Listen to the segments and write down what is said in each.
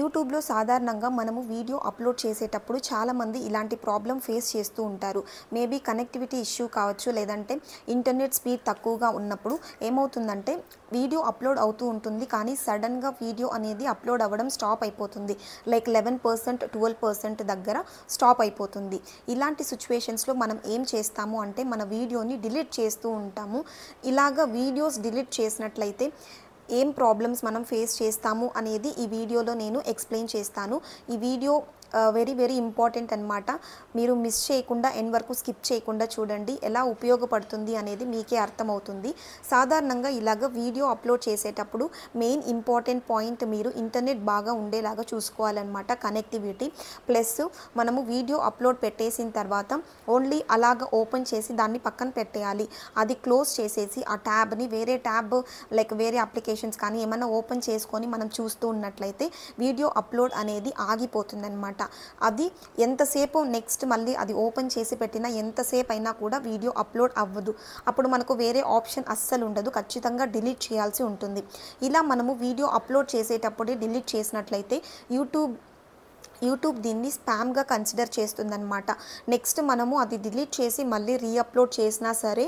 యూట్యూబ్లో సాధారణంగా మనము వీడియో అప్లోడ్ చేసేటప్పుడు చాలామంది ఇలాంటి ప్రాబ్లం ఫేస్ చేస్తూ ఉంటారు. మేబీ కనెక్టివిటీ ఇష్యూ కావచ్చు, లేదంటే ఇంటర్నెట్ స్పీడ్ తక్కువగా ఉన్నప్పుడు ఏమవుతుందంటే వీడియో అప్లోడ్ అవుతూ ఉంటుంది, కానీ సడన్గా వీడియో అనేది అప్లోడ్ అవ్వడం స్టాప్ అయిపోతుంది. లైక్ 11%, 12% దగ్గర స్టాప్ అయిపోతుంది. ఇలాంటి సిచ్యువేషన్స్లో మనం ఏం చేస్తాము అంటే మన వీడియోని డిలీట్ చేస్తూ ఉంటాము. ఇలాగ వీడియోస్ డిలీట్ చేసినట్లయితే ఏం ప్రాబ్లమ్స్ మనం ఫేస్ చేస్తాము అనేది ఈ వీడియోలో నేను ఎక్స్ప్లెయిన్ చేస్తాను. ఈ వీడియో వెరీ వెరీ ఇంపార్టెంట్ అనమాట. మీరు మిస్ చేయకుండా ఎండ్ వరకు స్కిప్ చేయకుండా చూడండి. ఎలా ఉపయోగపడుతుంది అనేది మీకే అర్థమవుతుంది. సాధారణంగా ఇలాగ వీడియో అప్లోడ్ చేసేటప్పుడు మెయిన్ ఇంపార్టెంట్ పాయింట్ మీరు ఇంటర్నెట్ బాగా ఉండేలాగా చూసుకోవాలన్నమాట. కనెక్టివిటీ ప్లస్ మనము వీడియో అప్లోడ్ పెట్టేసిన తర్వాత ఓన్లీ అలాగ ఓపెన్ చేసి దాన్ని పక్కన పెట్టేయాలి. అది క్లోజ్ చేసేసి ఆ ట్యాబ్ని వేరే ట్యాబ్ లైక్ వేరే అప్లికేషన్స్ కానీ ఏమైనా ఓపెన్ చేసుకొని మనం చూస్తూ ఉన్నట్లయితే వీడియో అప్లోడ్ అనేది ఆగిపోతుంది అనమాట. అది ఎంతసేపు నెక్స్ట్ మళ్ళీ అది ఓపెన్ చేసి పెట్టినా ఎంతసేపు అయినా కూడా వీడియో అప్లోడ్ అవ్వదు. అప్పుడు మనకు వేరే ఆప్షన్ అస్సలు ఉండదు, ఖచ్చితంగా డిలీట్ చేయాల్సి ఉంటుంది. ఇలా మనము వీడియో అప్లోడ్ చేసేటప్పుడే డిలీట్ చేసినట్లయితే యూట్యూబ్ దీన్ని స్పామ్గా కన్సిడర్ చేస్తుందన్నమాట. నెక్స్ట్ మనము అది డిలీట్ చేసి మళ్ళీ రీఅప్లోడ్ చేసినా సరే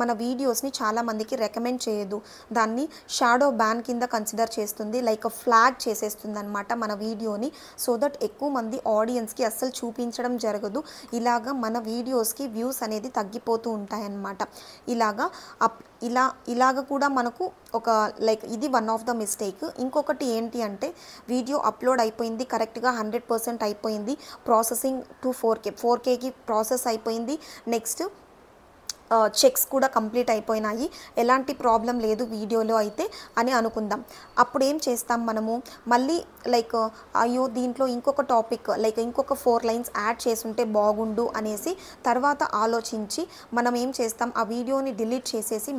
మన వీడియోస్ని చాలామందికి రికమెండ్ చేయదు. దాన్ని షాడో బ్యాన్ కింద కన్సిడర్ చేస్తుంది, లైక్ ఫ్లాగ్ చేసేస్తుంది అనమాట మన వీడియోని. సో దట్ ఎక్కువ మంది ఆడియన్స్కి అస్సలు చూపించడం జరగదు. ఇలాగా మన వీడియోస్కి వ్యూస్ అనేది తగ్గిపోతూ ఉంటాయన్నమాట. ఇలాగ కూడా మనకు ఒక లైక్ ఇది వన్ ఆఫ్ ద మిస్టేక్. ఇంకొకటి ఏంటి అంటే వీడియో అప్లోడ్ అయిపోయింది, కరెక్ట్గా 100% అయిపోయింది, ప్రాసెసింగ్ టు 4Kకి ప్రాసెస్ అయిపోయింది, నెక్స్ట్ చెక్స్ కూడా కంప్లీట్ అయిపోయినాయి, ఎలాంటి ప్రాబ్లం లేదు వీడియోలో అయితే అని అనుకుందాం. అప్పుడు ఏం చేస్తాం మనము మళ్ళీ లైక్ అయ్యో దీంట్లో ఇంకొక టాపిక్ లైక్ ఇంకొక 4 లైన్స్ యాడ్ చేసుంటే బాగుండు అనేసి తర్వాత ఆలోచించి మనం ఏం చేస్తాం, ఆ వీడియోని డిలీట్ చేసేసి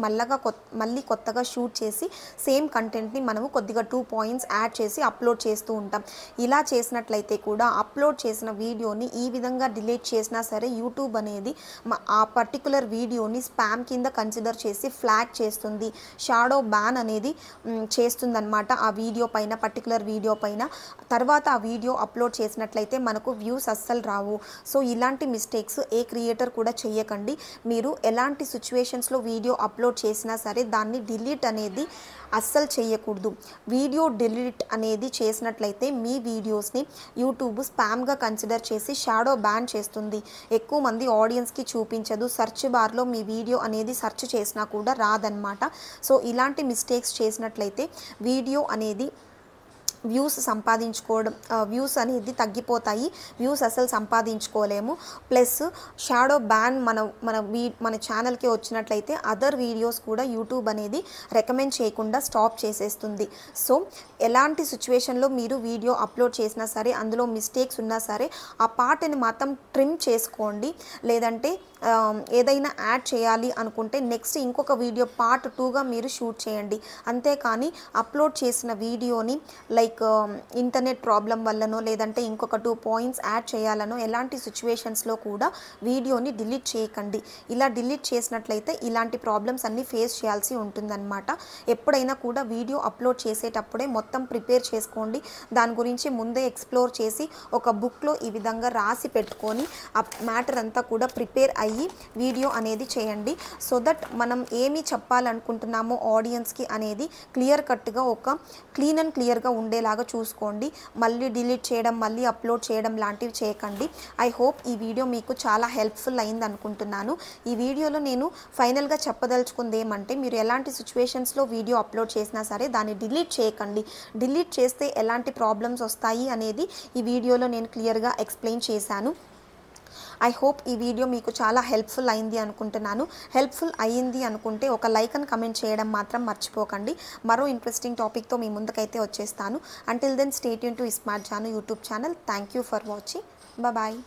మళ్ళీ కొత్తగా షూట్ చేసి సేమ్ కంటెంట్ని మనము కొద్దిగా 2 పాయింట్స్ యాడ్ చేసి అప్లోడ్ చేస్తూ ఉంటాం. ఇలా చేసినట్లయితే కూడా అప్లోడ్ చేసిన వీడియోని ఈ విధంగా డిలీట్ చేసినా సరే యూట్యూబ్ అనేది ఆ పర్టికులర్ వీడియోని స్పామ్ కింద కన్సిడర్ చేసి ఫ్లాగ్ చేస్తుంది, షాడో బ్యాన్ అనేది చేస్తుందన్నమాట ఆ వీడియో పైన, పర్టికులర్ వీడియో పైన. తర్వాత ఆ వీడియో అప్లోడ్ చేసినట్లయితే మనకు వ్యూస్ అస్సలు రావు. సో ఇలాంటి మిస్టేక్స్ ఏ క్రియేటర్ కూడా చేయకండి. మీరు ఎలాంటి సిచ్యువేషన్స్లో వీడియో అప్లోడ్ చేసినా సరే దాన్ని డిలీట్ అనేది అస్సలు చేయకూడదు. వీడియో డిలీట్ అనేది చేసినట్లయితే మీ వీడియోస్ని యూట్యూబ్ స్పామ్గా కన్సిడర్ చేసి షాడో బ్యాన్ చేస్తుంది. ఎక్కువ మంది ఆడియన్స్కి చూపించదు, సెర్చ్ బార్లో మీ వీడియో అనేది సెర్చ్ చేసినా కూడా రాదన్నమాట. సో ఇలాంటి మిస్టేక్స్ చేసినట్లయితే వీడియో అనేది వ్యూస్ అనేది తగ్గిపోతాయి, వ్యూస్ అసలు సంపాదించుకోలేము. ప్లస్ షాడో బ్యాన్ మన ఛానల్కి వచ్చినట్లయితే అదర్ వీడియోస్ కూడా యూట్యూబ్ అనేది రికమెండ్ చేయకుండా స్టాప్ చేసేస్తుంది. సో ఎలాంటి సిచ్యువేషన్లో మీరు వీడియో అప్లోడ్ చేసినా సరే అందులో మిస్టేక్స్ ఉన్నా సరే ఆ పార్ట్ని మాత్రం ట్రిమ్ చేసుకోండి. లేదంటే ఏదైనా యాడ్ చేయాలి అనుకుంటే నెక్స్ట్ ఇంకొక వీడియో పార్ట్ 2గా మీరు షూట్ చేయండి. అంతేకాని అప్లోడ్ చేసిన వీడియోని లైక్ ఇంటర్నెట్ ప్రాబ్లం వల్లనో లేదంటే ఇంకొక 2 పాయింట్స్ యాడ్ చేయాలనో ఎలాంటి సిచ్యువేషన్స్లో కూడా వీడియోని డిలీట్ చేయకండి. ఇలా డిలీట్ చేసినట్లయితే ఇలాంటి ప్రాబ్లమ్స్ అన్నీ ఫేస్ చేయాల్సి ఉంటుందన్నమాట. ఎప్పుడైనా కూడా వీడియో అప్లోడ్ చేసేటప్పుడే మొత్తం ప్రిపేర్ చేసుకోండి. దాని గురించి ముందే ఎక్స్ప్లోర్ చేసి ఒక బుక్లో ఈ విధంగా రాసి పెట్టుకొని ఆ మ్యాటర్ అంతా కూడా ప్రిపేర్ అయ్యి వీడియో అనేది చేయండి. సో దట్ మనం ఏమి చెప్పాలనుకుంటున్నామో ఆడియన్స్కి అనేది క్లియర్ కట్గా ఒక క్లీన్ అండ్ క్లియర్గా ఉండేలాగా చూసుకోండి. మళ్ళీ డిలీట్ చేయడం మళ్ళీ అప్లోడ్ చేయడం లాంటివి చేయకండి. ఐ హోప్ ఈ వీడియో మీకు చాలా హెల్ప్ఫుల్ అయింది అనుకుంటున్నాను. ఈ వీడియోలో నేను ఫైనల్గా చెప్పదలుచుకుంది ఏమంటే మీరు ఎలాంటి సిచ్యువేషన్స్లో వీడియో అప్లోడ్ చేసినా సరే దాన్ని డిలీట్ చేయకండి. డిలీట్ చేస్తే ఎలాంటి ప్రాబ్లమ్స్ వస్తాయి అనేది ఈ వీడియోలో నేను క్లియర్గా ఎక్స్ప్లెయిన్ చేశాను. ఐ హోప్ ఈ వీడియో మీకు చాలా హెల్ప్ఫుల్ అయింది అనుకుంటున్నాను. హెల్ప్ఫుల్ అయ్యింది అనుకుంటే ఒక లైక్ అండ్ కమెంట్ చేయడం మాత్రం మర్చిపోకండి. మరో ఇంట్రెస్టింగ్ టాపిక్తో మీ ముందుకైతే వచ్చేస్తాను. Until then stay tuned to smart Janu YouTube channel. Thank you for watching. Bye.